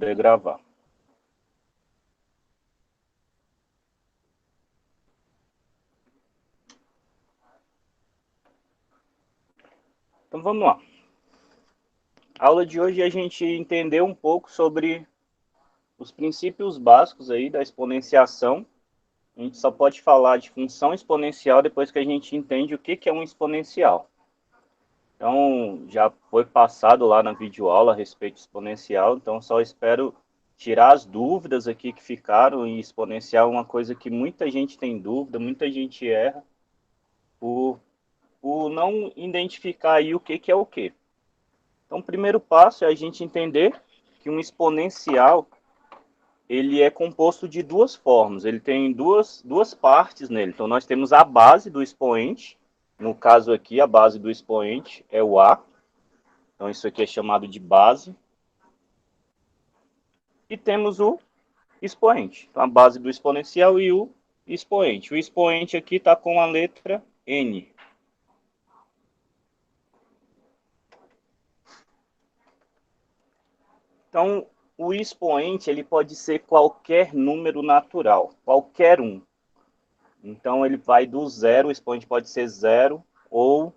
poder gravar. Então vamos lá. A aula de hoje a gente entendeu um pouco sobre os princípios básicos aí da exponenciação. A gente só pode falar de função exponencial depois que a gente entende o que é um exponencial. Então, já foi passado lá na videoaula a respeito de exponencial, então só espero tirar as dúvidas aqui que ficaram, e exponencial é uma coisa que muita gente tem dúvida, muita gente erra por não identificar aí o que é o que. Então, o primeiro passo é a gente entender que um exponencial ele é composto de duas formas, ele tem duas partes nele. Então, nós temos a base do expoente, no caso aqui, a base do expoente é o A, então isso aqui é chamado de base. E temos o expoente, então a base do exponencial e o expoente. O expoente aqui está com a letra N. Então, o expoente ele pode ser qualquer número natural, qualquer um. Então, ele vai do zero, o expoente pode ser zero, ou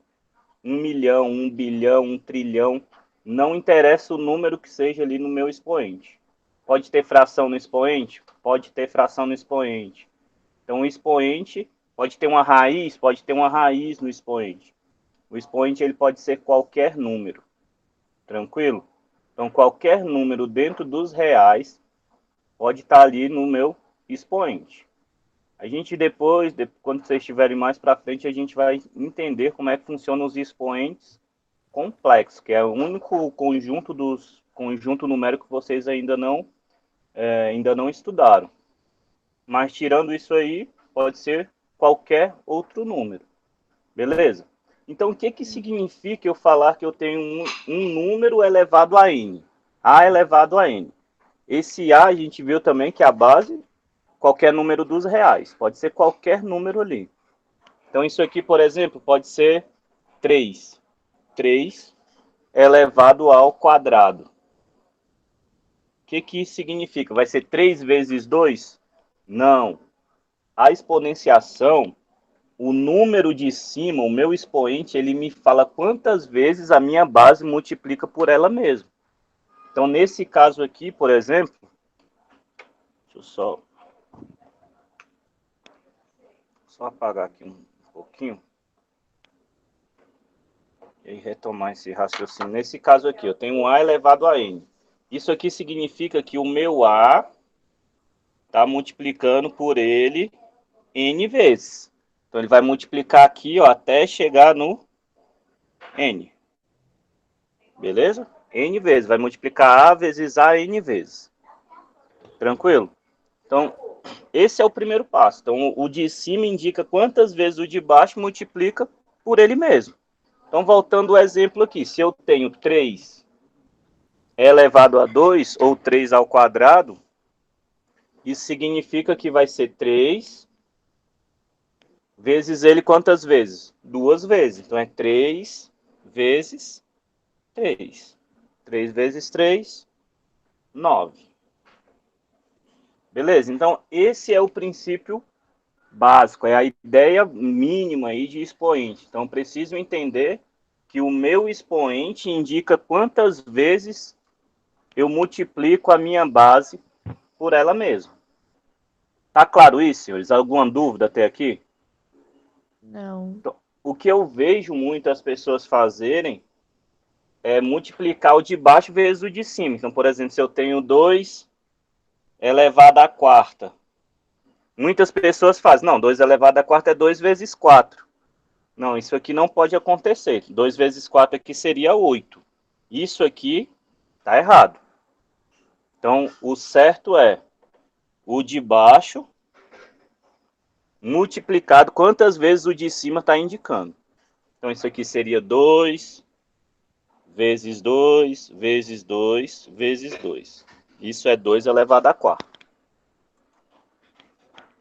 1.000.000, 1.000.000.000, 1.000.000.000.000, não interessa o número que seja ali no meu expoente. Pode ter fração no expoente? Pode ter fração no expoente. Então, o expoente pode ter uma raiz no expoente. O expoente ele pode ser qualquer número, tranquilo? Então, qualquer número dentro dos reais pode estar ali no meu expoente. A gente depois, quando vocês estiverem mais para frente, a gente vai entender como é que funcionam os expoentes complexos, que é o único conjunto numérico que vocês ainda não estudaram. Mas tirando isso aí, pode ser qualquer outro número. Beleza? Então, o que significa eu falar que eu tenho um número elevado a n? A elevado a n. Esse A a gente viu também que é a base, qualquer número dos reais. Pode ser qualquer número ali. Então, isso aqui, por exemplo, pode ser 3. 3 elevado ao quadrado. O que isso significa? Vai ser 3 vezes 2? Não. A exponenciação, o número de cima, o meu expoente, ele me fala quantas vezes a minha base multiplica por ela mesma. Então, nesse caso aqui, por exemplo, deixa eu só apagar aqui um pouquinho e retomar esse raciocínio. Nesse caso aqui, eu tenho um A elevado a N. Isso aqui significa que o meu A está multiplicando por ele N vezes. Então, ele vai multiplicar aqui, ó, até chegar no N. Beleza? N vezes. Vai multiplicar A vezes A N vezes. Tranquilo? Então, esse é o primeiro passo. Então, o de cima indica quantas vezes o de baixo multiplica por ele mesmo. Então, voltando ao exemplo aqui. Se eu tenho 3 elevado a 2, ou 3 ao quadrado, isso significa que vai ser 3 vezes ele quantas vezes? 2 vezes. Então, é 3 vezes 3. 3 vezes 3, 9. Beleza? Então, esse é o princípio básico, é a ideia mínima aí de expoente. Então, preciso entender que o meu expoente indica quantas vezes eu multiplico a minha base por ela mesma. Tá claro isso, senhores? Alguma dúvida até aqui? Não. Então, o que eu vejo muitas pessoas fazerem é multiplicar o de baixo vezes o de cima. Então, por exemplo, se eu tenho 2 elevado à quarta, muitas pessoas fazem, não, 2 elevado à quarta é 2 vezes 4. Não, isso aqui não pode acontecer. 2 vezes 4 aqui seria 8. Isso aqui está errado. Então, o certo é o de baixo multiplicado quantas vezes o de cima está indicando. Então, isso aqui seria 2 vezes 2 vezes 2 vezes 2. Isso é 2 elevado à quarta.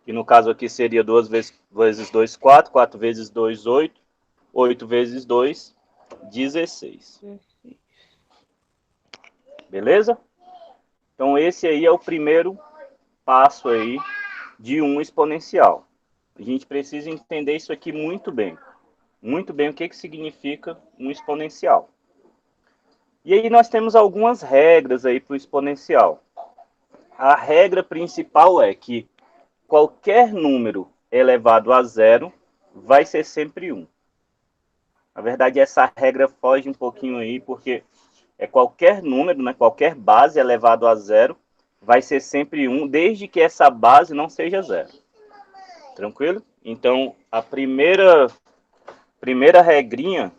E no caso aqui seria 2 vezes 2, 4. 4 vezes 2, 8. 8 vezes 2, 16. Beleza? Então, esse aí é o primeiro passo aí de um exponencial. A gente precisa entender isso aqui muito bem. Muito bem o que significa um exponencial. E aí nós temos algumas regras aí para o exponencial. A regra principal é que qualquer número elevado a zero vai ser sempre 1. Na verdade, essa regra foge um pouquinho aí, porque é qualquer número, né, qualquer base elevado a zero vai ser sempre 1, desde que essa base não seja zero. Tranquilo? Então, a primeira regrinha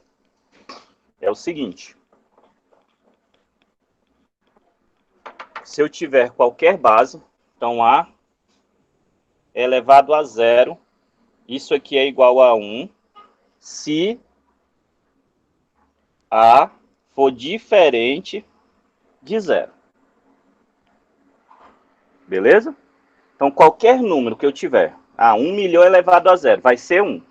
é o seguinte. Se eu tiver qualquer base, então A é elevado a zero, isso aqui é igual a 1, se A for diferente de zero. Beleza? Então, qualquer número que eu tiver, 1 milhão elevado a zero, vai ser 1.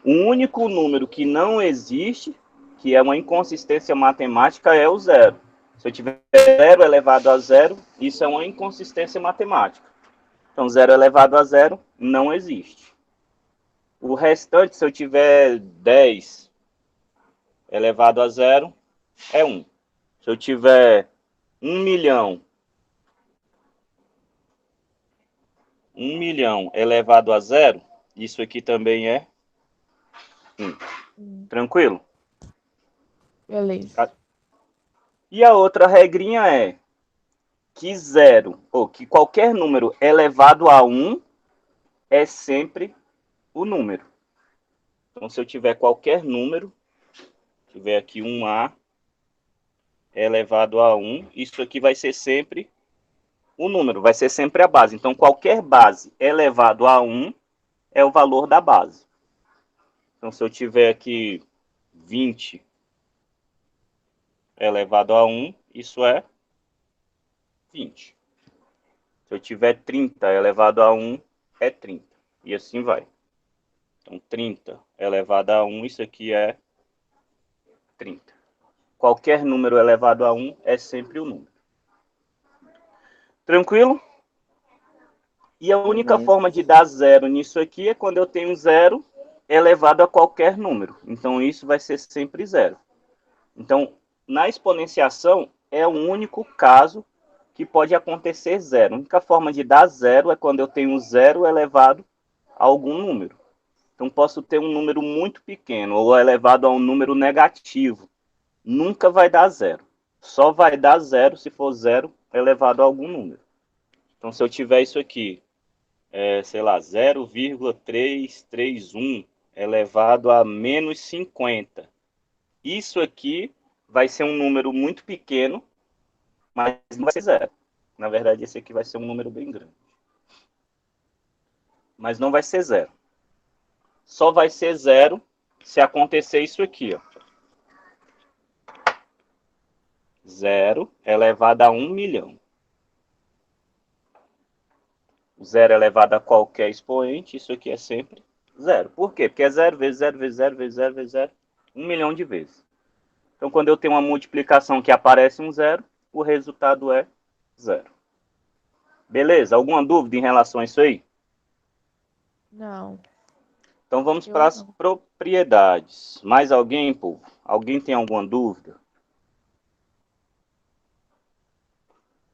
O único número que não existe, que é uma inconsistência matemática, é o zero. Se eu tiver 0 elevado a zero, isso é uma inconsistência matemática. Então, 0 elevado a zero não existe. O restante, se eu tiver 10 elevado a zero, é 1. Se eu tiver 1 milhão elevado a zero, isso aqui também é 1. Tranquilo? Beleza. E a outra regrinha é que zero, ou que qualquer número elevado a 1 é sempre o número. Então, se eu tiver qualquer número, tiver aqui um A elevado a 1, isso aqui vai ser sempre o número, vai ser sempre a base. Então, qualquer base elevado a 1 é o valor da base. Então, se eu tiver aqui 20 elevado a 1, isso é 20. Se eu tiver 30 elevado a 1, é 30. E assim vai. Então, 30 elevado a 1, isso aqui é 30. Qualquer número elevado a 1 é sempre o número. Tranquilo? E a única Uhum. forma de dar zero nisso aqui é quando eu tenho zero elevado a qualquer número. Então, isso vai ser sempre zero. Então, na exponenciação, é o único caso que pode acontecer zero. A única forma de dar zero é quando eu tenho zero elevado a algum número. Então, posso ter um número muito pequeno ou elevado a um número negativo. Nunca vai dar zero. Só vai dar zero se for zero elevado a algum número. Então, se eu tiver isso aqui, sei lá, 0,331 elevado a menos 50. Isso aqui vai ser um número muito pequeno, mas não vai ser zero. Na verdade, esse aqui vai ser um número bem grande. Mas não vai ser zero. Só vai ser zero se acontecer isso aqui, ó. 0 elevado a 1 milhão. O 0 elevado a qualquer expoente, isso aqui é sempre zero. Por quê? Porque é 0 vezes 0 vezes 0 vezes 0 vezes 0, 1 milhão de vezes. Então, quando eu tenho uma multiplicação que aparece um zero, o resultado é zero. Beleza? Alguma dúvida em relação a isso aí? Não, Então, vamos eu para as não. propriedades. Mais alguém, povo? Alguém tem alguma dúvida?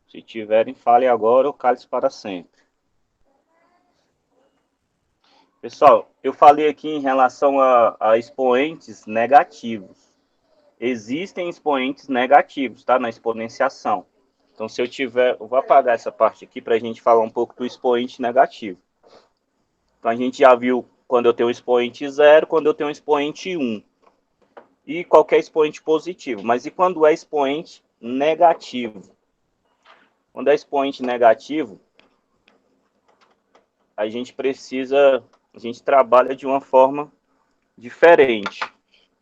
Se tiverem, fale agora ou cale-se para sempre. Pessoal, eu falei aqui em relação a expoentes negativos. Existem expoentes negativos, tá? Na exponenciação. Então, se eu tiver... Eu vou apagar essa parte aqui para a gente falar um pouco do expoente negativo. Então, a gente já viu quando eu tenho um expoente zero, quando eu tenho um expoente 1. E qualquer expoente positivo. Mas e quando é expoente negativo? Quando é expoente negativo, a gente trabalha de uma forma diferente.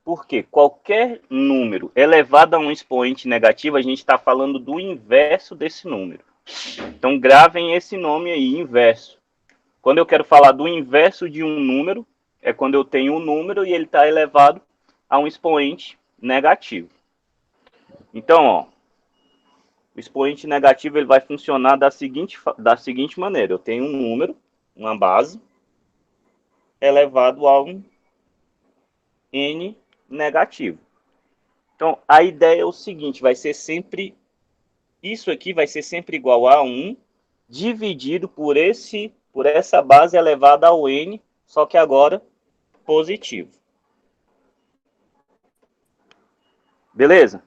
Porque qualquer número elevado a um expoente negativo, a gente está falando do inverso desse número. Então, gravem esse nome aí, inverso. Quando eu quero falar do inverso de um número, é quando eu tenho um número e ele está elevado a um expoente negativo. Então, ó, O expoente negativo ele vai funcionar da seguinte maneira. Eu tenho um número, uma base, elevado a um n negativo. Então, a ideia é o seguinte, vai ser sempre, isso aqui vai ser sempre igual a 1 dividido por essa base elevada ao n, só que agora positivo. Beleza?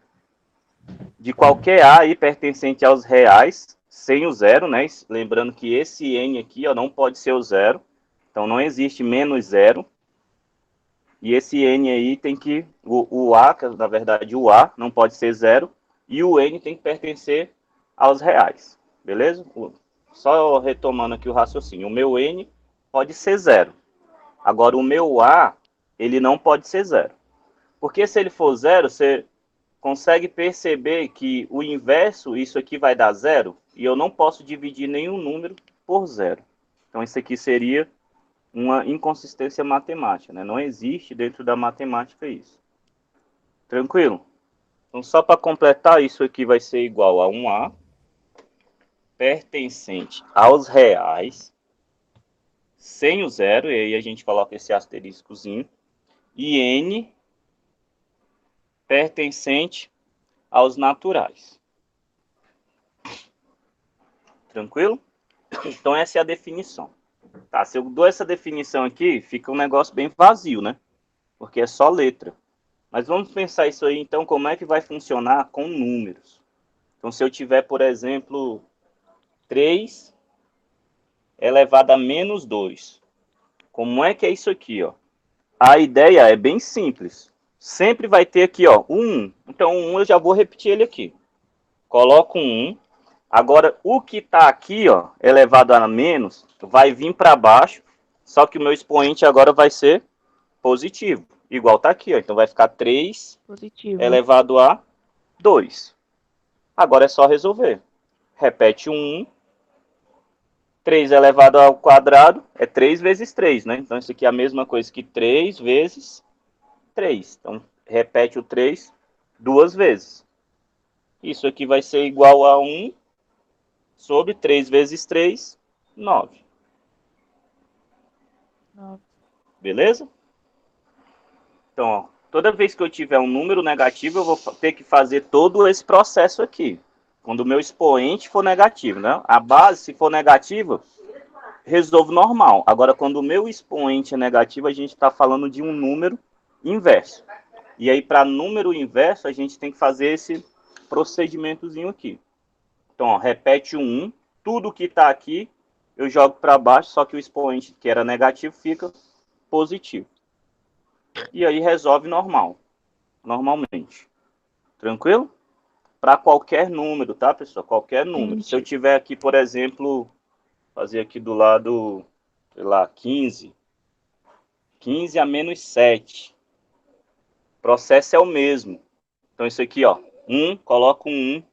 De qualquer A aí pertencente aos reais, sem o zero, né? Lembrando que esse n aqui ó, não pode ser o zero, então não existe menos zero. E esse n aí tem que, o A, na verdade o A não pode ser zero, e o n tem que pertencer aos reais, beleza? Só retomando aqui o raciocínio, o meu n pode ser zero. Agora o meu A, ele não pode ser zero. Porque se ele for zero, você consegue perceber que o inverso, isso aqui vai dar zero, e eu não posso dividir nenhum número por zero. Então isso aqui seria uma inconsistência matemática, né? Não existe dentro da matemática isso. Tranquilo? Então, só para completar, isso aqui vai ser igual a 1A pertencente aos reais, sem o zero, e aí a gente coloca esse asteriscozinho, e N pertencente aos naturais. Tranquilo? Então, essa é a definição. Tá, se eu dou essa definição aqui, fica um negócio bem vazio, né? Porque é só letra. Mas vamos pensar isso aí, então, como é que vai funcionar com números. Então, se eu tiver, por exemplo, 3 elevado a menos 2. Como é que é isso aqui, ó? A ideia é bem simples. Sempre vai ter aqui, ó, o 1. Então, o 1 eu já vou repetir ele aqui. Coloco um 1. Agora, o que está aqui, ó, elevado a menos, vai vir para baixo, só que o meu expoente agora vai ser positivo. Igual está aqui, ó. Então, vai ficar 3 Positivo. elevado a 2. Agora é só resolver. Repete o 1. 3 elevado ao quadrado é 3 vezes 3, né? Então, isso aqui é a mesma coisa que 3 vezes 3. Então, repete o 3 duas vezes. Isso aqui vai ser igual a 1 sobre 3 vezes 3, 9. 9. Beleza? Então, ó, toda vez que eu tiver um número negativo, eu vou ter que fazer todo esse processo aqui. Quando o meu expoente for negativo, né? A base, se for negativa, resolvo normal. Agora, quando o meu expoente é negativo, a gente está falando de um número inverso. E aí, para número inverso, a gente tem que fazer esse procedimentozinho aqui. Então, ó, repete o 1. Tudo que está aqui, eu jogo para baixo, só que o expoente que era negativo fica positivo. E aí, resolve normal. Normalmente. Tranquilo? Para qualquer número, tá, pessoal? Qualquer número. Se eu tiver aqui, por exemplo, fazer aqui do lado, sei lá, 15. 15 a menos 7. O processo é o mesmo. Então, isso aqui, ó. 1, coloco um 1.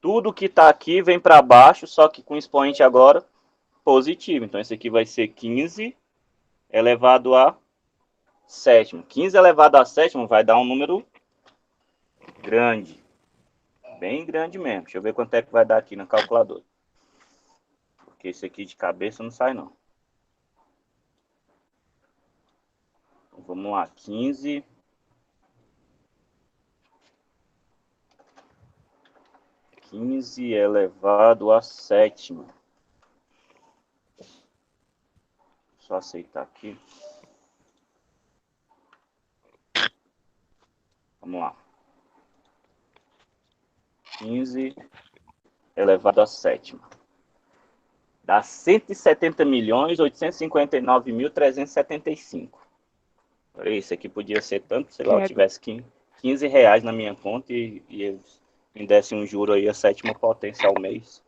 Tudo que está aqui vem para baixo, só que com expoente agora positivo. Então, isso aqui vai ser 15 elevado a sétimo. 15 elevado a sétimo vai dar um número grande. Bem grande mesmo. Deixa eu ver quanto é que vai dar aqui na calculadora. Porque esse aqui de cabeça não sai, não. Então, vamos lá. 15 elevado a sétima. Só aceitar aqui. Vamos lá. 15 elevado a sétima. Dá 170.859.375. Isso aqui podia ser tanto, sei lá, eu tivesse 15 reais na minha conta e eles me dessem um juro aí a sétima potência ao mês.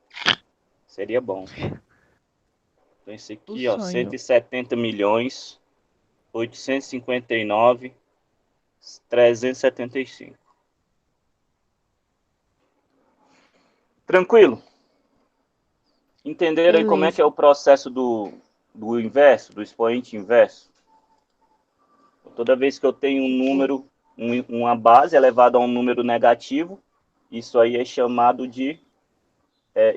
Seria bom. Então, esse aqui, ó, 170.859.375. Tranquilo? Entenderam aí como é que é o processo do inverso, do expoente inverso? Toda vez que eu tenho um número, uma base elevada a um número negativo, isso aí é chamado de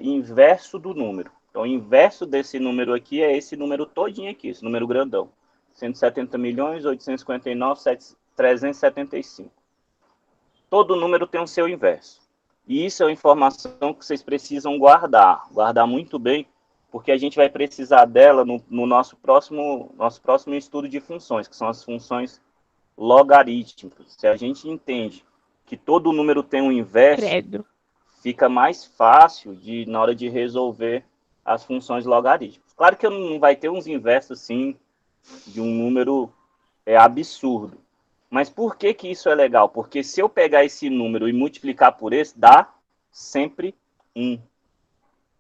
inverso do número. Então, o inverso desse número aqui é esse número todinho aqui, esse número grandão. 170.859.375. Todo número tem o seu inverso. E isso é uma informação que vocês precisam guardar muito bem, porque a gente vai precisar dela no nosso próximo estudo de funções, que são as funções logarítmicas. Se a gente entende que todo número tem um inverso, Credo. fica mais fácil na hora de resolver as funções logarítmicas. Claro que não vai ter uns inversos assim de um número absurdo. Mas por que isso é legal? Porque se eu pegar esse número e multiplicar por esse, dá sempre 1.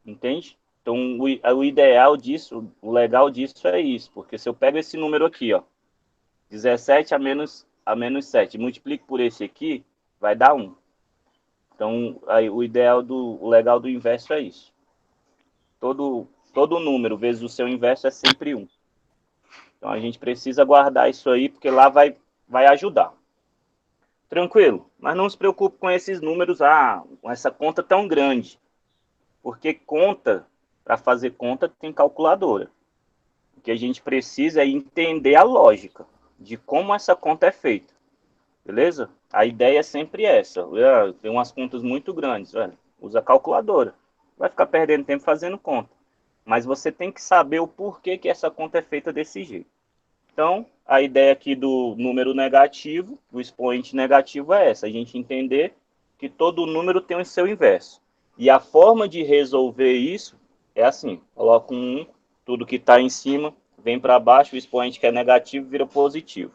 Entende? Então, o ideal disso, o legal disso é isso. Porque se eu pego esse número aqui, ó, 17 a menos 7, e multiplico por esse aqui, vai dar 1. Então, aí, o legal do inverso é isso. Todo número vezes o seu inverso é sempre 1. Então, a gente precisa guardar isso aí, porque lá vai ajudar. Tranquilo, mas não se preocupe com esses números, com essa conta tão grande. Porque para fazer conta, tem calculadora. O que a gente precisa é entender a lógica de como essa conta é feita. Beleza? A ideia é sempre essa. Tem umas contas muito grandes, usa a calculadora. Vai ficar perdendo tempo fazendo conta. Mas você tem que saber o porquê que essa conta é feita desse jeito. Então, a ideia aqui do número negativo, do expoente negativo é essa. A gente entender que todo número tem o seu inverso. E a forma de resolver isso é assim. Coloca um 1, tudo que está em cima vem para baixo, o expoente que é negativo vira positivo.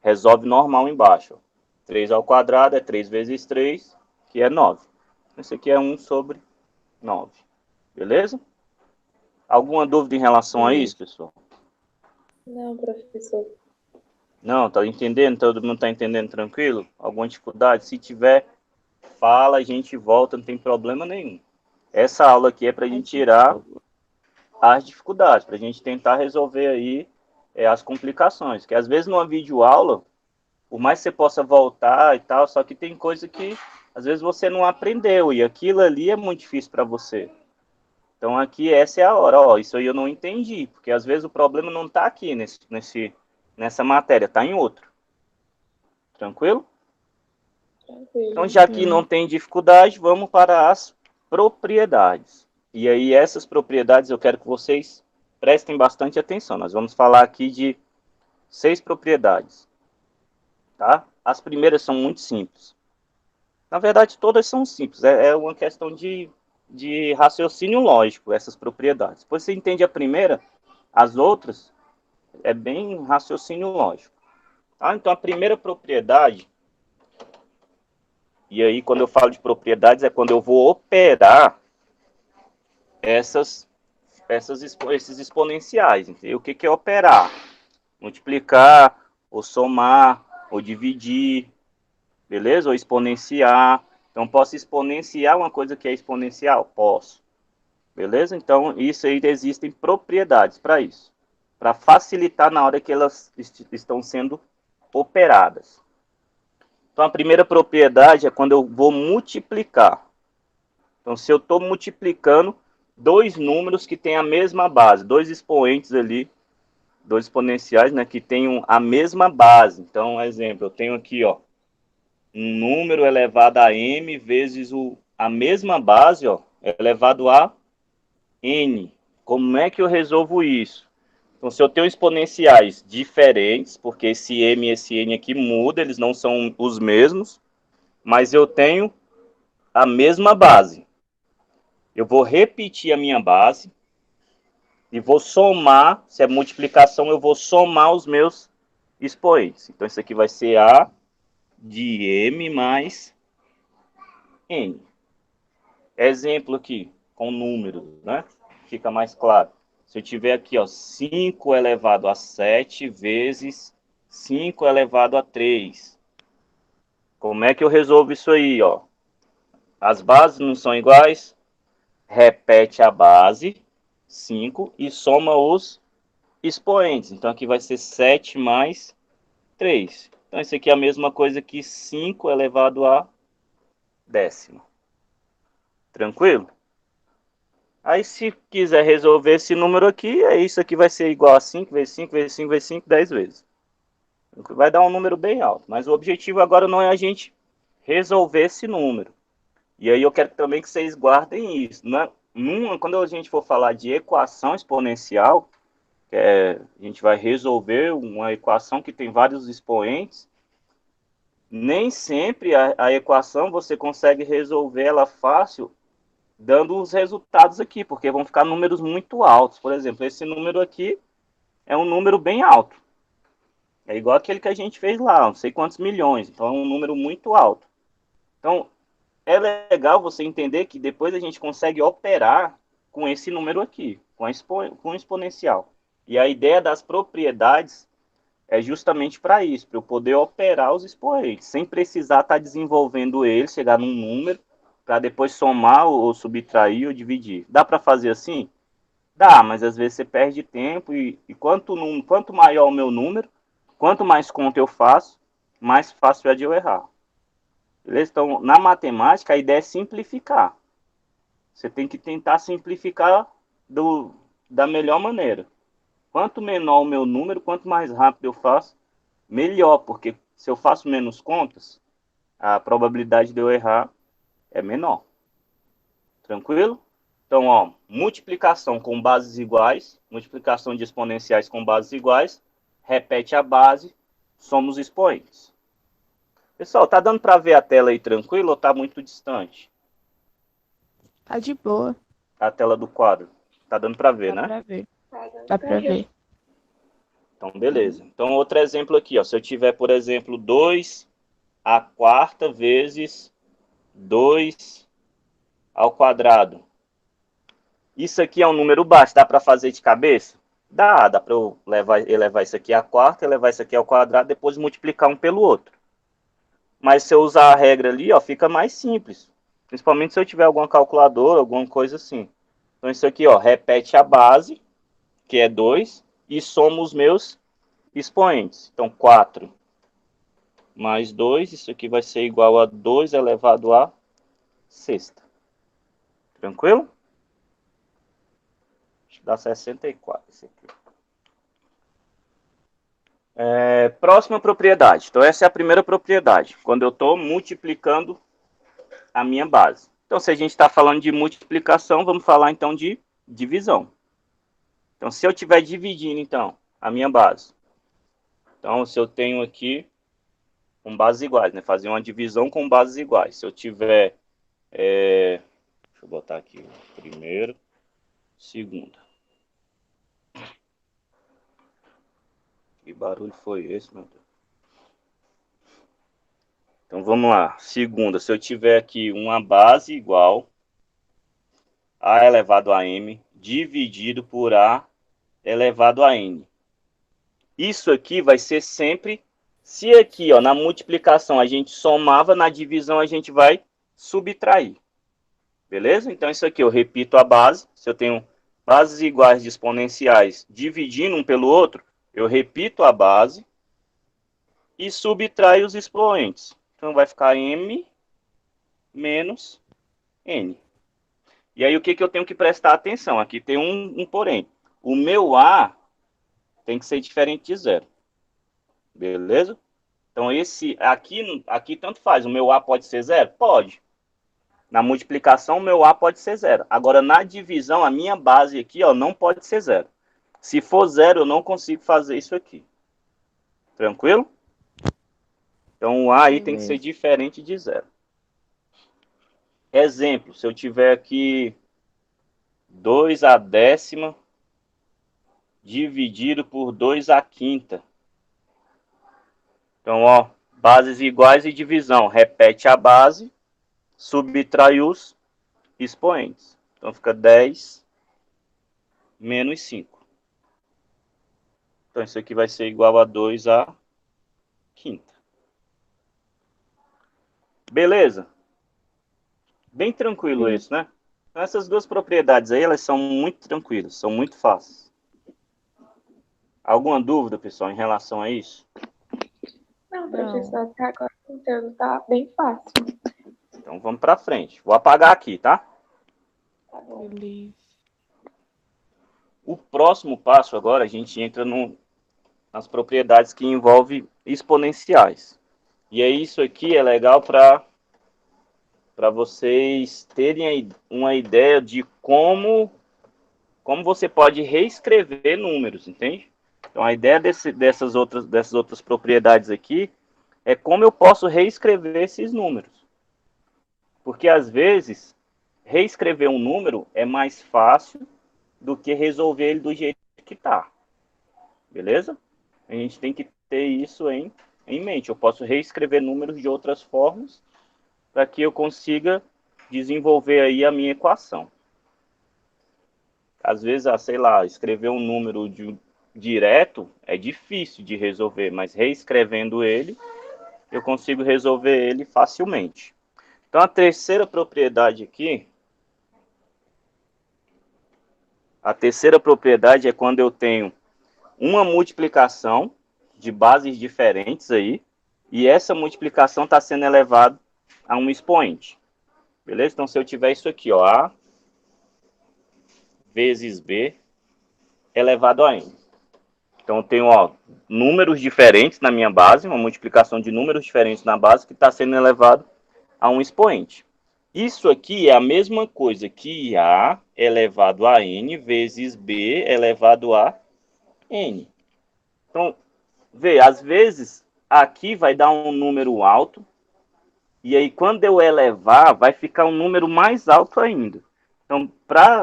Resolve normal embaixo. 3 ao quadrado é 3 vezes 3, que é 9. Esse aqui é 1 sobre 9. Beleza? Alguma dúvida em relação a isso, pessoal? Não, professor. Não, tá entendendo? Todo mundo tá entendendo tranquilo? Alguma dificuldade? Se tiver, fala, a gente volta, não tem problema nenhum. Essa aula aqui é para a gente tirar as dificuldades, para a gente tentar resolver aí as complicações. Que às vezes numa videoaula, por mais que você possa voltar e tal, só que tem coisa que às vezes você não aprendeu e aquilo ali é muito difícil para você. Então aqui essa é a hora, isso aí eu não entendi, porque às vezes o problema não está aqui nessa matéria, está em outro. Tranquilo? Tranquilo. Então, já que não tem dificuldade, vamos para as propriedades. E aí, essas propriedades eu quero que vocês prestem bastante atenção. Nós vamos falar aqui de 6 propriedades. Tá? As primeiras são muito simples. Na verdade, todas são simples. É uma questão de raciocínio lógico, essas propriedades. Depois você entende a primeira, as outras é bem raciocínio lógico. Tá? Então, a primeira propriedade. E aí, quando eu falo de propriedades, é quando eu vou operar esses exponenciais. Entendeu? O que é operar? Multiplicar, ou somar, ou dividir, beleza? Ou exponenciar. Então, posso exponenciar uma coisa que é exponencial? Posso. Beleza? Então, isso aí existem propriedades para isso. Para facilitar na hora que elas estão sendo operadas. Então, a primeira propriedade é quando eu vou multiplicar. Então, se eu estou multiplicando dois números que têm a mesma base, dois expoentes ali, dois exponenciais, né, que têm a mesma base. Então, exemplo, eu tenho aqui, um número elevado a m vezes a mesma base, elevado a n. Como é que eu resolvo isso? Então, se eu tenho exponenciais diferentes, porque esse m e esse n aqui muda, eles não são os mesmos, mas eu tenho a mesma base. Eu vou repetir a minha base e vou somar, se é multiplicação, eu vou somar os meus expoentes. Então, isso aqui vai ser A de M mais N. Exemplo aqui, com números, né? Fica mais claro. Se eu tiver aqui, 5 elevado a 7 vezes 5 elevado a 3. Como é que eu resolvo isso aí, As bases não são iguais? Repete a base, 5, e soma os expoentes. Então, aqui vai ser 7 mais 3. Então, isso aqui é a mesma coisa que 5 elevado a décima. Tranquilo? Aí, se quiser resolver esse número aqui, isso aqui vai ser igual a 5 vezes 5 vezes 5 vezes 5, 10 vezes. Vai dar um número bem alto. Mas o objetivo agora não é a gente resolver esse número. E aí eu quero também que vocês guardem isso. Quando a gente for falar de equação exponencial, a gente vai resolver uma equação que tem vários expoentes. Nem sempre a equação você consegue resolver ela fácil dando os resultados aqui, porque vão ficar números muito altos. Por exemplo, esse número aqui é um número bem alto. É igual aquele que a gente fez lá, não sei quantos milhões. Então é um número muito alto. Então é legal você entender que depois a gente consegue operar com esse número aqui, com o exponencial. E a ideia das propriedades é justamente para isso, para eu poder operar os expoentes, sem precisar estar desenvolvendo ele, chegar num número, para depois somar ou subtrair ou dividir. Dá para fazer assim? Dá, mas às vezes você perde tempo e quanto maior o meu número, quanto mais conta eu faço, mais fácil é de eu errar. Beleza? Então, na matemática, a ideia é simplificar. Você tem que tentar simplificar da melhor maneira. Quanto menor o meu número, quanto mais rápido eu faço, melhor, porque se eu faço menos contas, a probabilidade de eu errar é menor. Tranquilo? Então, ó, multiplicação com bases iguais, multiplicação de exponenciais com bases iguais, repete a base, somos expoentes. Pessoal, tá dando para ver a tela aí tranquilo ou tá muito distante? Tá de boa. A tela do quadro. Tá dando para ver, Dá né? pra ver. Tá dando Dá pra pra ver. ver. Então, beleza. Então, outro exemplo aqui, ó. Se eu tiver, por exemplo, 2 a quarta vezes 2 ao quadrado. Isso aqui é um número baixo, dá para fazer de cabeça? Dá para eu elevar isso aqui à quarta, elevar isso aqui ao quadrado, depois multiplicar um pelo outro. Mas se eu usar a regra ali, ó, fica mais simples. Principalmente se eu tiver alguma calculadora, alguma coisa assim. Então isso aqui, ó, repete a base, que é 2, e soma os meus expoentes. Então 4 mais 2, isso aqui vai ser igual a 2 elevado à sexta. Tranquilo? Dá 64 esse aqui. Próxima propriedade. Então, essa é a primeira propriedade, quando eu estou multiplicando a minha base. Então, se a gente está falando de multiplicação, vamos falar então de divisão. Então, se eu estiver dividindo, então, a minha base. Então, se eu tenho aqui com bases iguais, né? Fazer uma divisão com bases iguais. Se eu tiver... deixa eu botar aqui primeiro, segunda. Que barulho foi esse, meu Deus? Então, vamos lá. Segunda, se eu tiver aqui uma base igual a elevado a m dividido por a elevado a n. Isso aqui vai ser sempre, se aqui ó, na multiplicação a gente somava, na divisão a gente vai subtrair. Beleza? Então isso aqui eu repito a base, se eu tenho bases iguais de exponenciais dividindo um pelo outro, eu repito a base e subtraio os expoentes. Então vai ficar m menos n. E aí o que eu tenho que prestar atenção? Aqui tem um porém. O meu A tem que ser diferente de zero. Beleza? Então esse aqui tanto faz. O meu A pode ser zero? Pode. Na multiplicação, o meu A pode ser zero. Agora, na divisão, a minha base aqui ó, não pode ser zero. Se for zero, eu não consigo fazer isso aqui. Tranquilo? Então o A aí tem que ser diferente de zero. Exemplo, se eu tiver aqui 2 a décima dividido por 2 a quinta. Então, ó, bases iguais e divisão. Repete a base, subtrai os expoentes. Então, fica 10 menos 5. Então, isso aqui vai ser igual a 2 a quinta. Beleza? Bem tranquilo isso, né? Então, essas duas propriedades aí, elas são muito tranquilas, são muito fáceis. Alguma dúvida, pessoal, em relação a isso? Não, professor, até agora o conteúdo tá bem fácil. Então vamos para frente. Vou apagar aqui, tá? Tá bom. Beleza. O próximo passo agora, a gente entra nas propriedades que envolvem exponenciais. E é isso aqui é legal para vocês terem uma ideia de como você pode reescrever números, entende? Então a ideia dessas outras propriedades aqui é como eu posso reescrever esses números. Porque às vezes reescrever um número é mais fácil do que resolver ele do jeito que está. Beleza? A gente tem que ter isso em mente. Eu posso reescrever números de outras formas para que eu consiga desenvolver aí a minha equação. Às vezes, sei lá, escrever um número direto é difícil de resolver, mas reescrevendo ele, eu consigo resolver ele facilmente. Então, a terceira propriedade aqui, é quando eu tenho uma multiplicação de bases diferentes aí, e essa multiplicação está sendo elevada a um expoente. Beleza? Então, se eu tiver isso aqui, ó, A vezes B elevado a N. Então, eu tenho, ó, números diferentes na minha base, uma multiplicação de números diferentes na base que está sendo elevado a um expoente. Isso aqui é a mesma coisa que A elevado a N vezes B elevado a N. Então, vê, às vezes aqui vai dar um número alto, e aí quando eu elevar, vai ficar um número mais alto ainda. Então,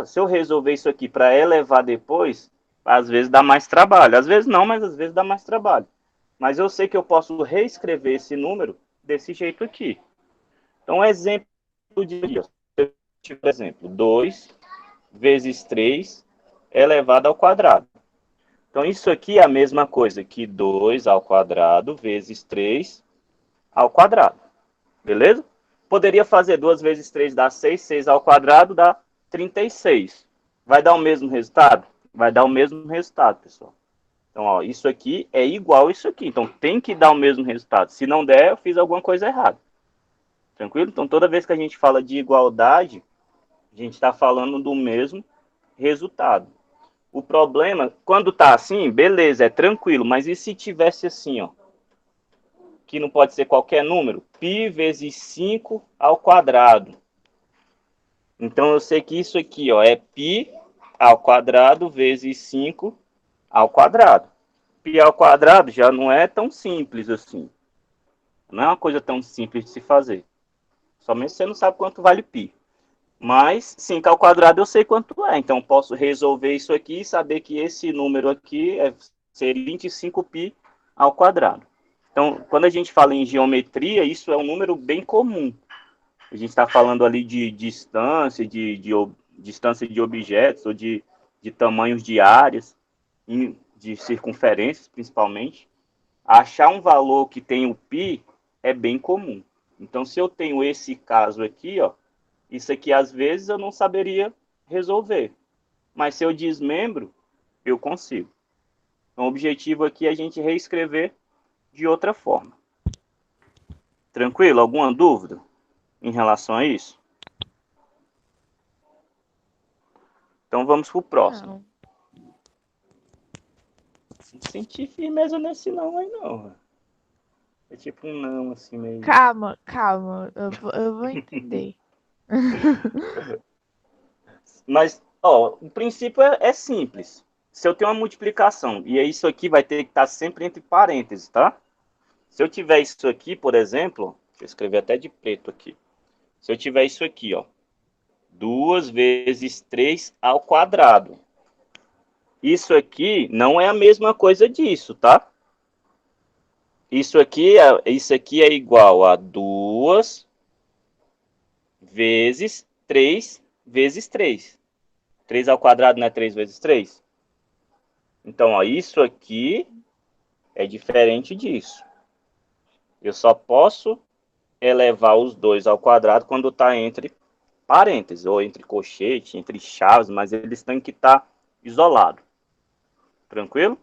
se eu resolver isso aqui para elevar depois, às vezes dá mais trabalho. Às vezes não, mas às vezes dá mais trabalho. Mas eu sei que eu posso reescrever esse número desse jeito aqui. Então, exemplo de exemplo, 2 vezes 3 elevado ao quadrado. Então, isso aqui é a mesma coisa que 2 ao quadrado vezes 3 ao quadrado. Beleza? Poderia fazer 2 vezes 3 dá 6, 6 ao quadrado dá 36. Vai dar o mesmo resultado? Vai dar o mesmo resultado, pessoal. Então, ó, isso aqui é igual a isso aqui. Então, tem que dar o mesmo resultado. Se não der, eu fiz alguma coisa errada. Tranquilo? Então, toda vez que a gente fala de igualdade, a gente está falando do mesmo resultado. O problema, quando está assim, beleza, é tranquilo. Mas e se tivesse assim, ó? Que não pode ser qualquer número? Π vezes 5 ao quadrado. Então, eu sei que isso aqui, ó, é π ao quadrado vezes 5 ao quadrado. Π ao quadrado já não é tão simples assim. Não é uma coisa tão simples de se fazer. Somente você não sabe quanto vale π. Mas 5 ao quadrado eu sei quanto é. Então, posso resolver isso aqui e saber que esse número aqui seria 25π ao quadrado. Então, quando a gente fala em geometria, isso é um número bem comum. A gente está falando ali de distância, distância de objetos, ou de tamanhos de áreas, de circunferências, principalmente. Achar um valor que tem o π é bem comum. Então, se eu tenho esse caso aqui, ó, isso aqui às vezes eu não saberia resolver. Mas se eu desmembro, eu consigo. Então, o objetivo aqui é a gente reescrever de outra forma. Tranquilo? Alguma dúvida em relação a isso? Então vamos pro próximo. Não senti firmeza nesse não aí não. É tipo um não assim meio... Calma. Eu vou entender. Mas, ó, o princípio é simples. Se eu tenho uma multiplicação, e isso aqui vai ter que estar sempre entre parênteses, tá? Se eu tiver isso aqui, por exemplo, deixa eu escrever até de preto aqui. Se eu tiver isso aqui, ó, 2 vezes 3 ao quadrado. Isso aqui não é a mesma coisa disso, tá? Isso aqui é igual a 2 vezes 3 vezes 3. 3 ao quadrado não é 3 vezes 3? Então, ó, isso aqui é diferente disso. Eu só posso elevar os dois ao quadrado quando está entre parênteses, ou entre colchete, entre chaves, mas eles têm que estar isolados. Tranquilo?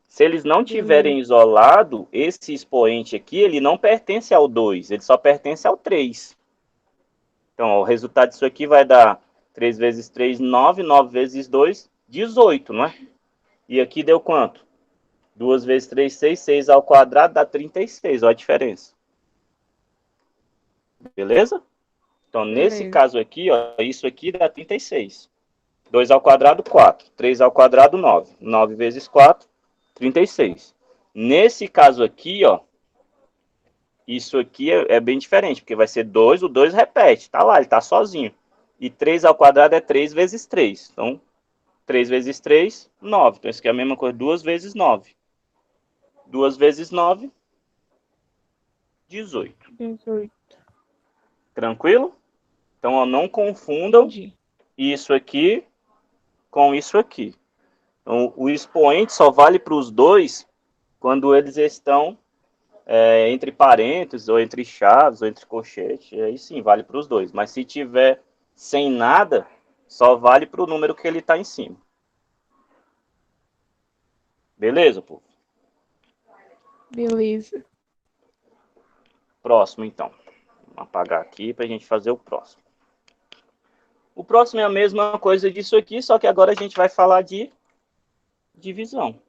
Se eles não tiverem isolado, esse expoente aqui, ele não pertence ao 2, ele só pertence ao 3. Então, ó, o resultado disso aqui vai dar 3 vezes 3, 9. 9 vezes 2, 18, não é? E aqui deu quanto? 2 vezes 3, 6. 6 ao quadrado dá 36. Olha a diferença. Beleza? Então, nesse Beleza. caso aqui, ó, isso aqui dá 36. 2 ao quadrado, 4. 3 ao quadrado, 9. 9 vezes 4, 36. Nesse caso aqui, ó, isso aqui é bem diferente, porque vai ser 2, o 2 repete, tá lá, ele tá sozinho. E 3 ao quadrado é 3 vezes 3. Então, 3 vezes 3, 9. Então, isso aqui é a mesma coisa, 2 vezes 9. 2 vezes 9, 18. 18. Tranquilo? Então, ó, não confundam Entendi. isso aqui com isso aqui. Então, o expoente só vale para os dois quando eles estão entre parênteses, ou entre chaves, ou entre colchetes. Aí sim, vale para os dois. Mas se tiver sem nada, só vale para o número que ele está em cima. Beleza, povo? Beleza. Próximo, então. Vou apagar aqui para a gente fazer o próximo. O próximo é a mesma coisa disso aqui, só que agora a gente vai falar de divisão.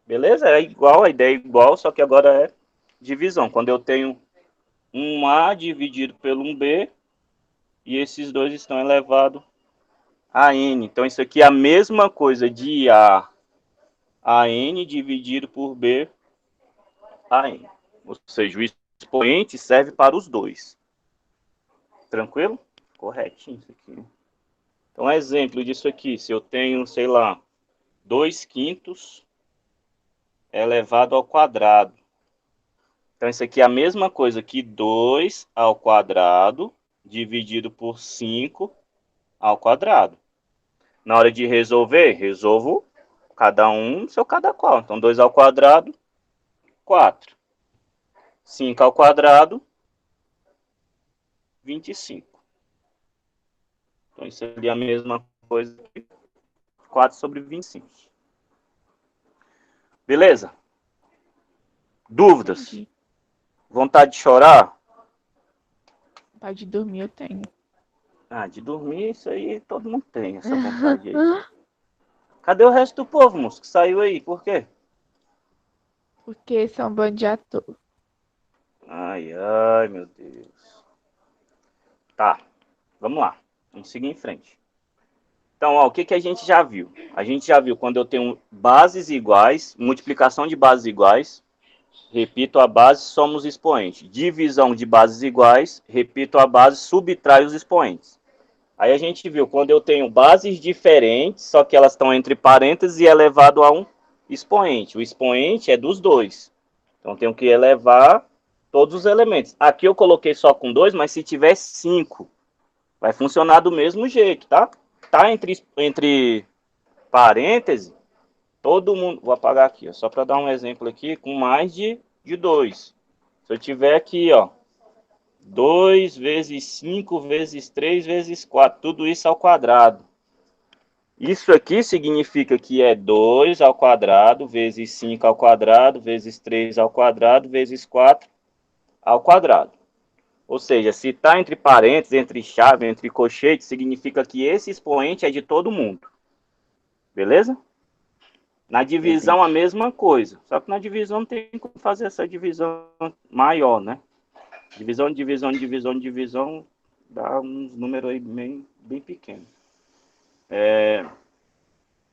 Beleza? É igual, a ideia é igual, só que agora é divisão. Quando eu tenho um A dividido pelo um B, e esses dois estão elevados a N. Então, isso aqui é a mesma coisa de a N dividido por B a N. Ou seja, o expoente serve para os dois. Tranquilo? Corretinho isso aqui. Então, exemplo disso aqui. Se eu tenho, sei lá, 2 quintos elevado ao quadrado. Então, isso aqui é a mesma coisa que 2 ao quadrado dividido por 5 ao quadrado. Na hora de resolver, resolvo cada um seu cada qual. Então, 2 ao quadrado, 4. 5 ao quadrado, 25. Então, isso ali é a mesma coisa que 4 sobre 25. Beleza? Dúvidas? Entendi. Vontade de chorar? Vontade de dormir eu tenho. Ah, de dormir, isso aí todo mundo tem, essa vontade aí. Cadê o resto do povo, moço, que saiu aí? Por quê? Porque são bando de ator. Ai, ai, meu Deus. Tá, vamos lá. Vamos seguir em frente. Então, ó, o que a gente já viu? A gente já viu quando eu tenho bases iguais, multiplicação de bases iguais, repito a base, somos expoentes. Divisão de bases iguais, repito a base, subtrai os expoentes. Aí a gente viu quando eu tenho bases diferentes, só que elas estão entre parênteses e elevado a um expoente. O expoente é dos dois. Então, tenho que elevar todos os elementos. Aqui eu coloquei só com 2, mas se tiver 5, vai funcionar do mesmo jeito, tá? Tá entre parênteses, todo mundo... Vou apagar aqui, ó, só para dar um exemplo aqui, com mais de 2. Se eu tiver aqui, ó, 2 vezes 5 vezes 3 vezes 4, tudo isso ao quadrado. Isso aqui significa que é 2 ao quadrado, vezes 5 ao quadrado, vezes 3 ao quadrado, vezes 4 ao quadrado. Ou seja, se está entre parênteses, entre chave, entre colchete, significa que esse expoente é de todo mundo. Beleza? Na divisão, a Presente. mesma coisa. Só que na divisão não tem como fazer essa divisão maior, né? Divisão, divisão, divisão, divisão, dá uns números aí bem pequenos.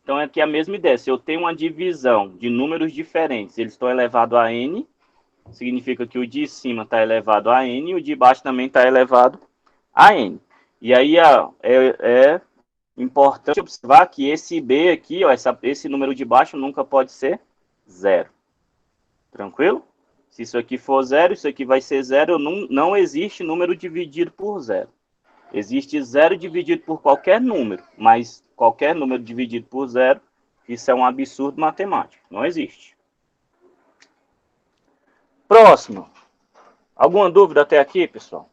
Então, aqui é a mesma ideia. Se eu tenho uma divisão de números diferentes, eles estão elevados a n, significa que o de cima está elevado a n e o de baixo também está elevado a n. E aí é importante observar que esse b aqui, ó, esse número de baixo nunca pode ser zero. Tranquilo? Se isso aqui for zero, isso aqui vai ser zero. Não existe número dividido por zero. Existe zero dividido por qualquer número, mas qualquer número dividido por zero, isso é um absurdo matemático. Não existe. Próximo. Alguma dúvida até aqui, pessoal?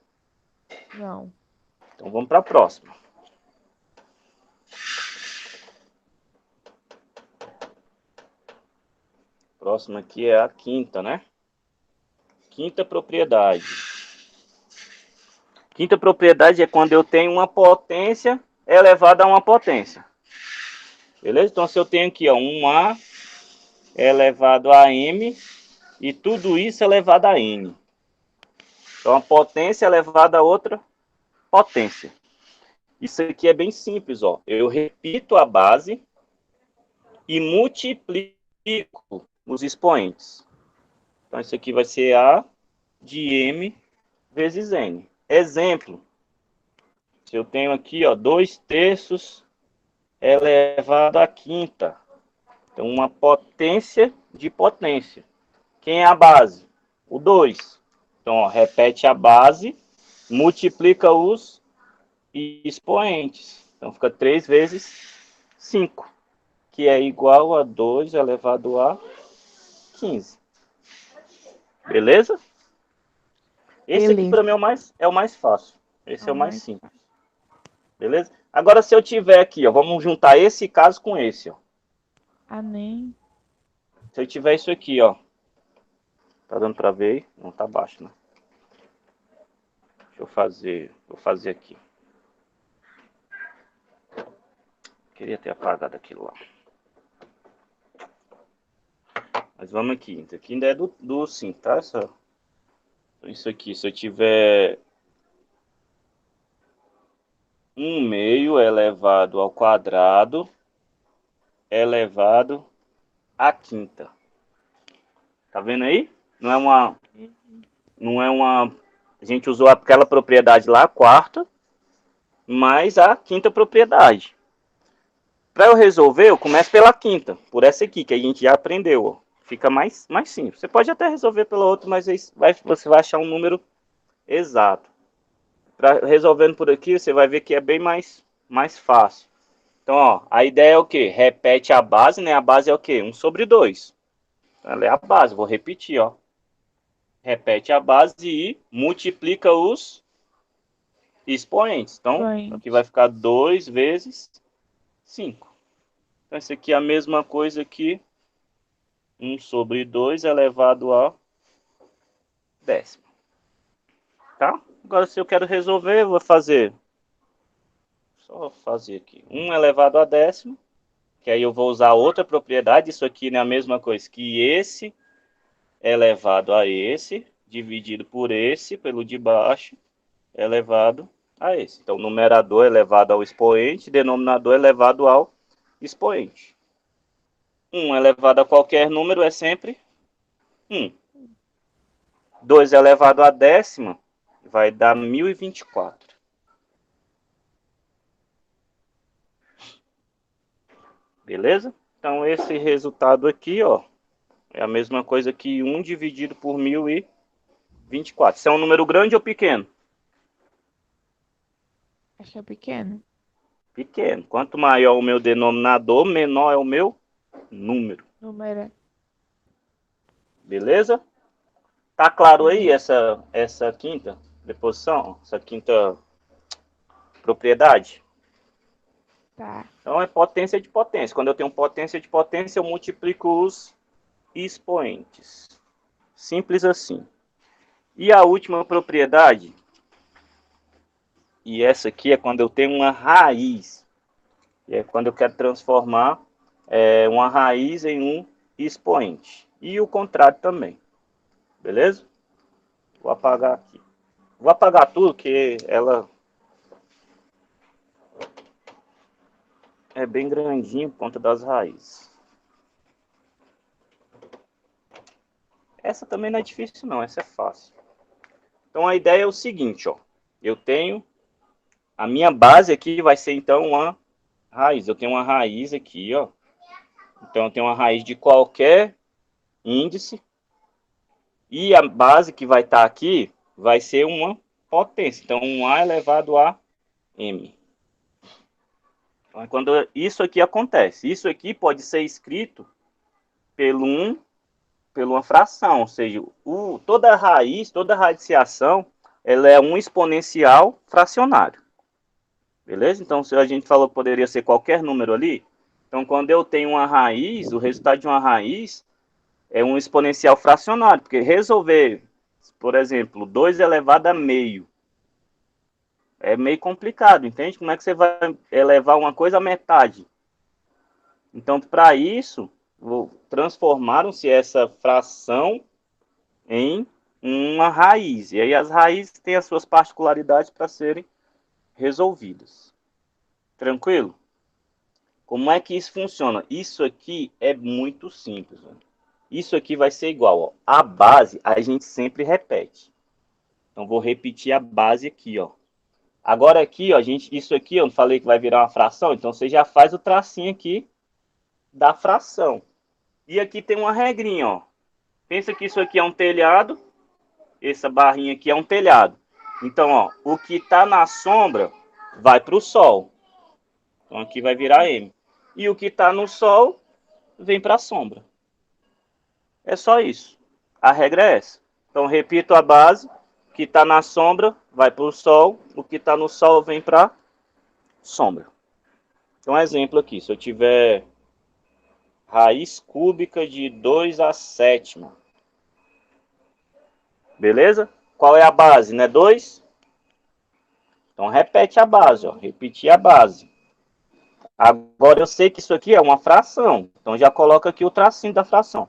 Não. Então vamos para a próxima. Próxima aqui é a quinta, né? Quinta propriedade. Quinta propriedade é quando eu tenho uma potência elevada a uma potência. Beleza? Então, se eu tenho aqui, ó, um A elevado a M e tudo isso elevado a N. Então, a potência elevada a outra potência. Isso aqui é bem simples, ó. Eu repito a base e multiplico os expoentes. Então, isso aqui vai ser A de M vezes N. Exemplo. Se eu tenho aqui, ó, 2/3 elevado à quinta. Então, uma potência de potência. Quem é a base? O 2. Então, ó, repete a base, multiplica os expoentes. Então, fica 3 vezes 5, que é igual a 2 elevado a 15. Beleza? Esse aqui, Beleza. para mim, é o mais fácil. Esse é o mais mais simples. Beleza? Agora, se eu tiver aqui, ó, vamos juntar esse caso com esse, ó. nem. Se eu tiver isso aqui, ó. Tá dando para ver? Não, tá baixo, né? Deixa eu fazer. Vou fazer aqui. Queria ter apagado aquilo lá. Mas vamos aqui. Isso aqui ainda é do sim, tá? Isso aqui, se eu tiver 1/2 elevado ao quadrado elevado à quinta. Tá vendo aí? Não é uma. A gente usou aquela propriedade lá, a quarta, mais a quinta propriedade. Para eu resolver, eu começo pela quinta, por essa aqui, que a gente já aprendeu. Ó. Fica mais simples. Você pode até resolver pela outra, mas você vai achar um número exato. Resolvendo por aqui, você vai ver que é bem mais fácil. Então, ó, a ideia é o quê? Repete a base, né? A base é o quê? 1/2. Ela é a base, vou repetir, ó. Repete a base e multiplica os expoentes. Então, aqui vai ficar 2 vezes 5. Então, isso aqui é a mesma coisa que 1/2 elevado a décimo. Tá? Agora, se eu quero resolver, eu vou fazer. Só fazer aqui. 1 elevado a décimo. Que aí eu vou usar outra propriedade. Isso aqui é a mesma coisa que esse elevado a esse, dividido por esse, pelo de baixo, elevado a esse. Então, numerador elevado ao expoente, denominador elevado ao expoente. 1 elevado a qualquer número é sempre 1. 2 elevado a décima vai dar 1024. Beleza? Então, esse resultado aqui, ó, é a mesma coisa que 1 dividido por 1024. Isso é um número grande ou pequeno? Acho que é pequeno. Pequeno. Quanto maior o meu denominador, menor é o meu número. Beleza? Tá claro aí essa quinta deposição? Essa quinta propriedade? Tá. Então é potência de potência. Quando eu tenho potência de potência, eu multiplico os expoentes. Simples assim. E a última propriedade, e essa aqui é quando eu tenho uma raiz. E é quando eu quero transformar uma raiz em um expoente. E o contrário também. Beleza? Vou apagar aqui. Vou apagar tudo, que ela é bem grandinho por conta das raízes. Essa também não é difícil não, essa é fácil. Então a ideia é o seguinte, ó. Eu tenho a minha base aqui vai ser então uma raiz. Eu tenho uma raiz aqui, ó. Então eu tenho uma raiz de qualquer índice. E a base que vai estar aqui vai ser uma potência. Então 1A elevado a M. Então, quando isso aqui acontece, isso aqui pode ser escrito pela uma fração, ou seja, toda raiz, toda radiciação, ela é um exponencial fracionário. Beleza? Então, se a gente falou que poderia ser qualquer número ali, então quando eu tenho uma raiz, o resultado de uma raiz é um exponencial fracionário, porque resolver, por exemplo, 2 elevado a meio É meio complicado, entende? Como é que você vai elevar uma coisa à metade? Então, para isso, transformaram-se essa fração em uma raiz. E aí as raízes têm as suas particularidades para serem resolvidas. Tranquilo? Como é que isso funciona? Isso aqui é muito simples. Né? Isso aqui vai ser igual. Ó. A base a gente sempre repete. Então, vou repetir a base aqui. Ó. Agora aqui, ó, isso aqui eu não falei que vai virar uma fração, então você já faz o tracinho aqui da fração. E aqui tem uma regrinha. Ó. Pensa que isso aqui é um telhado. Essa barrinha aqui é um telhado. Então, ó, o que está na sombra vai para o sol. Então, aqui vai virar M. E o que está no sol vem para a sombra. É só isso. A regra é essa. Então, repito a base. O que está na sombra vai para o sol. O que está no sol vem para a sombra. Então, um exemplo aqui. Se eu tiver raiz cúbica de 2 à sétima. Beleza? Qual é a base? Não é 2? Então, repete a base. Ó. Repetir a base. Agora eu sei que isso aqui é uma fração. Então já coloca aqui o tracinho da fração.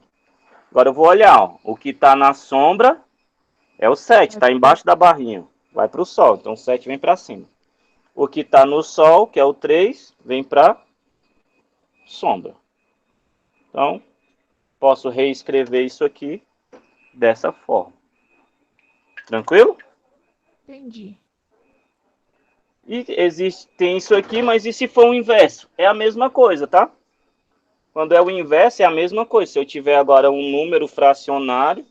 Agora eu vou olhar. Ó, o que está na sombra é o 7. Está embaixo da barrinha. Vai para o sol. Então o 7 vem para cima. O que está no sol, que é o 3, vem para sombra. Então, posso reescrever isso aqui dessa forma. Tranquilo? Entendi. E tem isso aqui, mas e se for o inverso? É a mesma coisa, tá? Quando é o inverso, é a mesma coisa. Se eu tiver agora um número fracionário,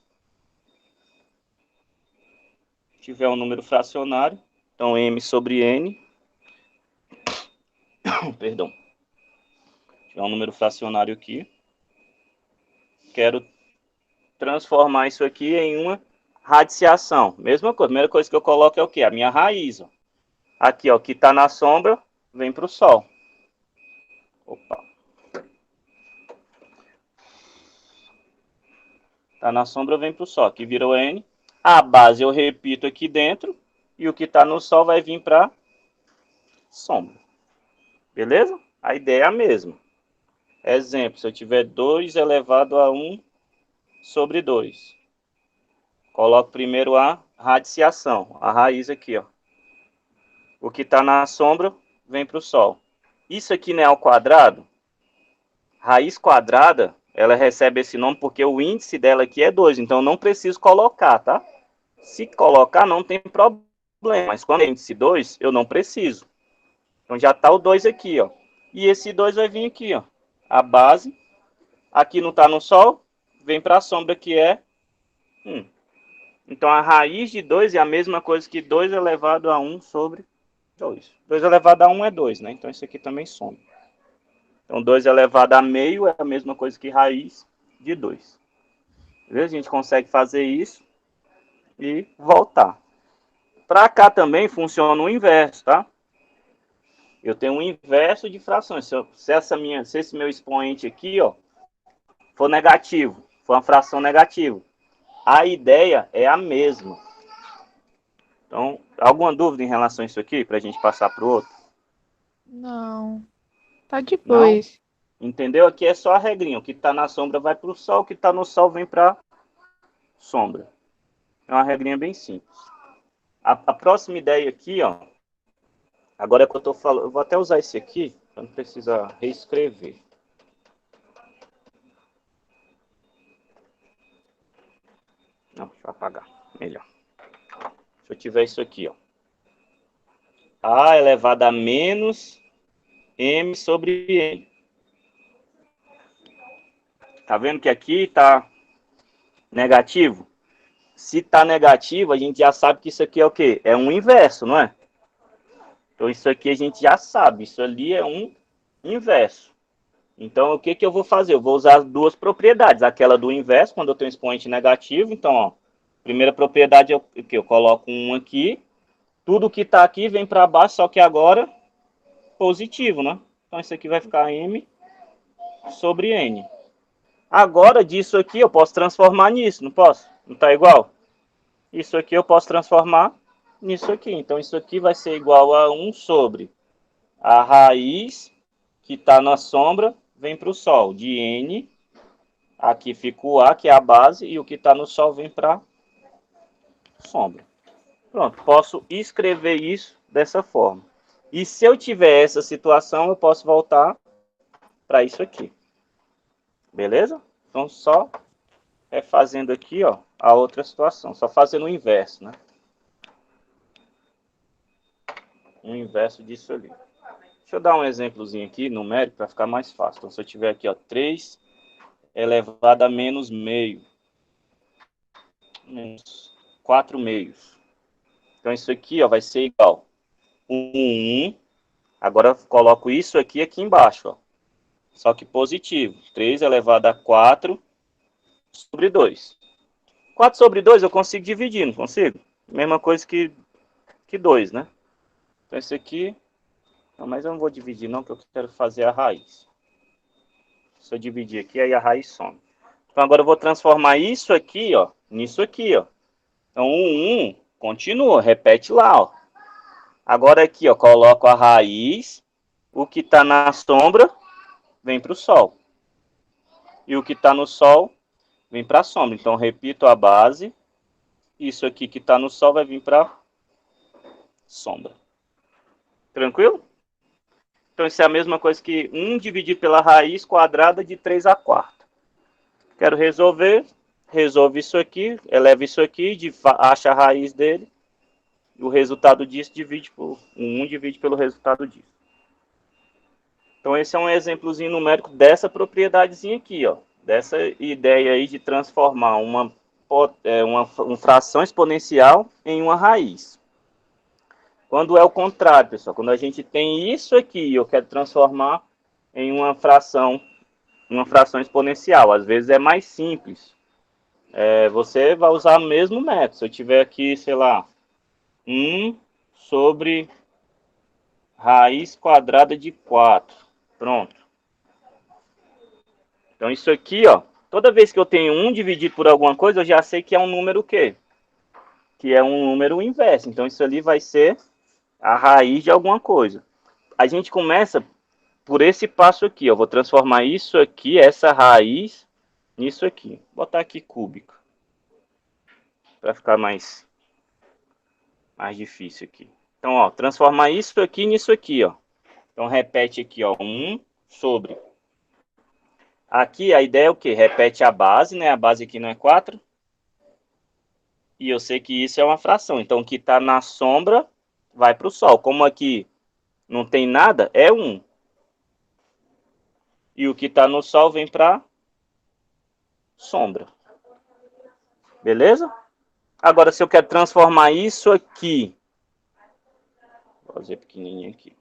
então M sobre N, perdão, tiver um número fracionário aqui, quero transformar isso aqui em uma radiciação. Mesma coisa, a primeira coisa que eu coloco é o quê? A minha raiz. Ó. Aqui, ó, que está na sombra, vem para o sol. Opa. Está na sombra, vem para o sol. Aqui virou N. A base eu repito aqui dentro. E o que está no sol vai vir para sombra. Beleza? A ideia é a mesma. Exemplo, se eu tiver 2 elevado a 1 sobre 2. Coloco primeiro a radiciação. A raiz aqui, ó. O que está na sombra vem para o sol. Isso aqui não é ao quadrado? Raiz quadrada, ela recebe esse nome porque o índice dela aqui é 2. Então, não preciso colocar, tá? Se colocar, não tem problema. Mas quando é índice 2, eu não preciso. Então, já está o 2 aqui, ó. E esse 2 vai vir aqui, ó. A base. Aqui não está no sol. Vem para a sombra, que é 1. Então, a raiz de 2 é a mesma coisa que 2 elevado a 1 sobre 2. 2 elevado a 1 é 2, né? Então, isso aqui também some. Então, 2 elevado a meio é a mesma coisa que raiz de 2. Beleza? A gente consegue fazer isso e voltar. Para cá também funciona o inverso, tá? Eu tenho um inverso de frações. Se esse meu expoente aqui, ó, for negativo, for uma fração negativa, a ideia é a mesma. Então, alguma dúvida em relação a isso aqui, para a gente passar para o outro? Não. Tá depois. Não? Entendeu? Aqui é só a regrinha. O que está na sombra vai para o sol, o que está no sol vem para a sombra. É uma regrinha bem simples. A próxima ideia aqui, ó. Agora é que eu estou falando. Eu vou até usar esse aqui, para não precisar reescrever. Não, deixa eu apagar. Melhor. Se eu tiver isso aqui, ó. A elevado a menos M sobre N. Tá vendo que aqui tá negativo? Se tá negativo, a gente já sabe que isso aqui é o quê? É um inverso, não é? Então, isso aqui a gente já sabe. Isso ali é um inverso. Então, o que eu vou fazer? Eu vou usar as duas propriedades. Aquela do inverso, quando eu tenho um expoente negativo. Então, ó, primeira propriedade é o que? Eu coloco um aqui. Tudo que está aqui vem para baixo, só que agora positivo, né? Então, isso aqui vai ficar M sobre N. Agora, disso aqui, eu posso transformar nisso, não posso? Não está igual? Isso aqui eu posso transformar nisso aqui. Então, isso aqui vai ser igual a 1 sobre a raiz que está na sombra, vem para o Sol, de N. Aqui fica o A, que é a base, e o que está no Sol vem para a sombra. Pronto, posso escrever isso dessa forma. E se eu tiver essa situação, eu posso voltar para isso aqui. Beleza? Então, só refazendo aqui, ó, a outra situação. Só fazendo o inverso, né? O inverso disso ali. Deixa eu dar um exemplozinho aqui, numérico, para ficar mais fácil. Então, se eu tiver aqui, ó, 3 elevado a menos meio. Menos 4 meios. Então, isso aqui, ó, vai ser igual a 1. Agora, eu coloco isso aqui embaixo, ó. Só que positivo. 3 elevado a 4 sobre 2. 4 sobre 2 eu consigo dividir, não consigo? Mesma coisa que 2, né? Então, isso aqui... Não, mas eu não vou dividir não, porque eu quero fazer a raiz. Se eu dividir aqui, aí a raiz some. Então, agora eu vou transformar isso aqui, ó, nisso aqui, ó. Então, 1 continua, repete lá, ó. Agora aqui, ó, coloco a raiz. O que está na sombra vem para o Sol. E o que está no Sol vem para a sombra. Então, repito a base. Isso aqui que está no Sol vai vir para a sombra. Tranquilo? Então, isso é a mesma coisa que 1 dividido pela raiz quadrada de 3 a quarta. Quero resolver. Resolve isso aqui. Eleva isso aqui. Acha a raiz dele. E o resultado disso divide por 1 divide pelo resultado disso. Então, esse é um exemplozinho numérico dessa propriedadezinha aqui, ó. Dessa ideia aí de transformar uma fração exponencial em uma raiz. Quando é o contrário, pessoal, quando a gente tem isso aqui e eu quero transformar em uma fração exponencial, às vezes é mais simples. Você vai usar o mesmo método. Se eu tiver aqui, sei lá, 1 sobre raiz quadrada de 4. Pronto. Então, isso aqui, ó, toda vez que eu tenho 1 dividido por alguma coisa, eu já sei que é um número o quê? Que é um número inverso. Então, isso ali vai ser a raiz de alguma coisa. A gente começa por esse passo aqui, ó. Vou transformar isso aqui, essa raiz, nisso aqui. Vou botar aqui cúbico. Para ficar mais difícil aqui. Então, ó, transformar isso aqui nisso aqui, ó. Então, repete aqui, ó, 1 sobre. Aqui, a ideia é o quê? Repete a base, né? A base aqui não é 4. E eu sei que isso é uma fração. Então, o que está na sombra vai para o Sol. Como aqui não tem nada, é 1. E o que está no Sol vem para sombra. Beleza? Agora, se eu quero transformar isso aqui, vou fazer pequenininho aqui.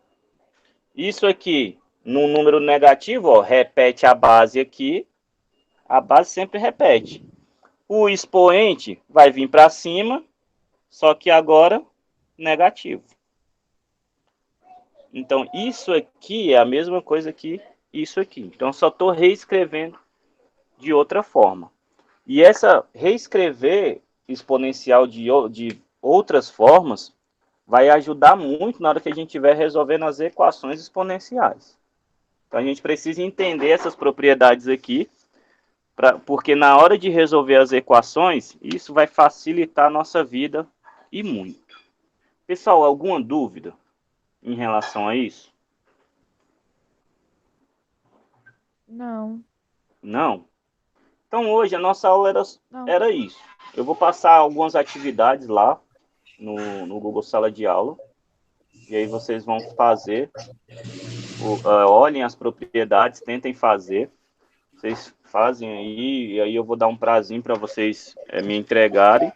Isso aqui num número negativo, ó, repete a base aqui. A base sempre repete. O expoente vai vir para cima, só que agora negativo. Então, isso aqui é a mesma coisa que isso aqui. Então, só estou reescrevendo de outra forma. E essa reescrever exponencial de outras formas vai ajudar muito na hora que a gente estiver resolvendo as equações exponenciais. Então, a gente precisa entender essas propriedades aqui, porque na hora de resolver as equações, isso vai facilitar a nossa vida e muito. Pessoal, alguma dúvida em relação a isso? Não. Não? Então, hoje a nossa aula era isso. Eu vou passar algumas atividades lá no Google Sala de Aula. E aí vocês vão fazer. Olhem as propriedades, tentem fazer. Vocês fazem aí, e aí eu vou dar um prazinho para vocês me entregarem.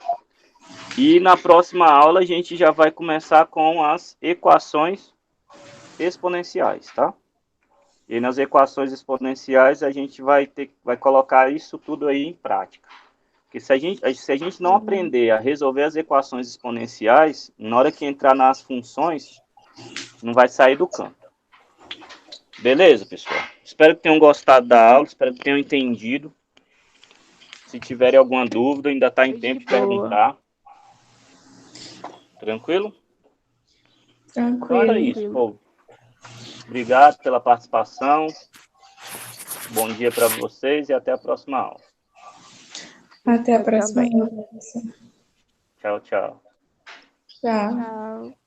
E na próxima aula a gente já vai começar com as equações exponenciais, tá? E nas equações exponenciais a gente vai colocar isso tudo aí em prática. Porque se a gente não aprender a resolver as equações exponenciais, na hora que entrar nas funções, não vai sair do campo. Beleza, pessoal? Espero que tenham gostado da aula, espero que tenham entendido. Se tiverem alguma dúvida, ainda está em tempo de perguntar. Tranquilo? Então era Tranquilo. isso, povo. Obrigado pela participação. Bom dia para vocês e até a próxima aula. Até a Eu próxima também. aula, professor. Tchau, tchau. Tchau. Tchau.